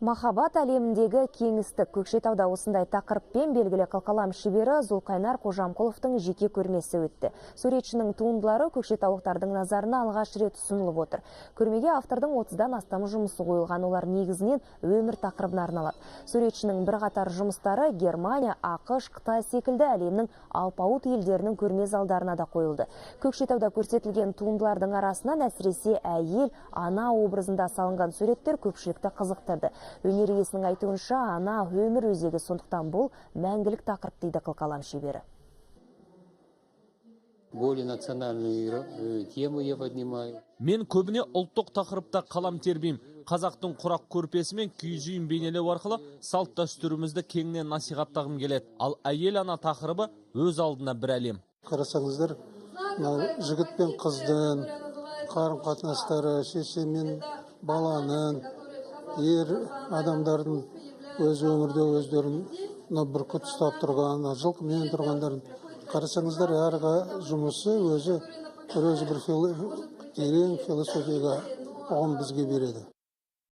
Махаббат әлеміндегі кеңістік Көкшетауда осындай тақырыппен белгілі қылқалам шебері Зұлқайнар Қожамқұловтың жеке көрмесі өтті. Суретшінің туындылары көкшетаулықтардың назарына алғаш рет ұсынылып отыр. Көрмеге автордың 30-дан астам жұмысы қойылған, олар негізінен өмір тақырыбына арналады. Суретшінің бірқатар жұмыстары Германия, ақш, Қытай секілді әлемнің алпауыт елдерінің көрме залдарына да қойылды. Көкшетауда көрсетілген туындылардың арасынан әсіресе әйел, ана образында салынған суреттер көпшілікті қызықтырды. Өнер иесінің айтуынша, ана өмір өзегі, сондықтан бұл мәңгілік тақырып дейді қылқалам шебері. Более национальную тему я поднимаю. Мен көбіне ұлттық тақырыпта қалам тербеймін. Қазақтың құрақ көрпесі мен киіз үйін бейнелеу арқылы салт дәстүрімізді кеңінен насихаттағым келеді. Ал әйел ана тақырыбы өз алдына бір әлем. Қарасаңыздар, жігіт пен қыздың қарым-қатынастары, шеше мен баланың, ер адамдардың өз өмірде өздерін бүркіт ұстап тұрған, жылқымен тұрғандарын қарасаңыздар, әрі жұмысы өзі бір терең философияға ұғым бізге береді.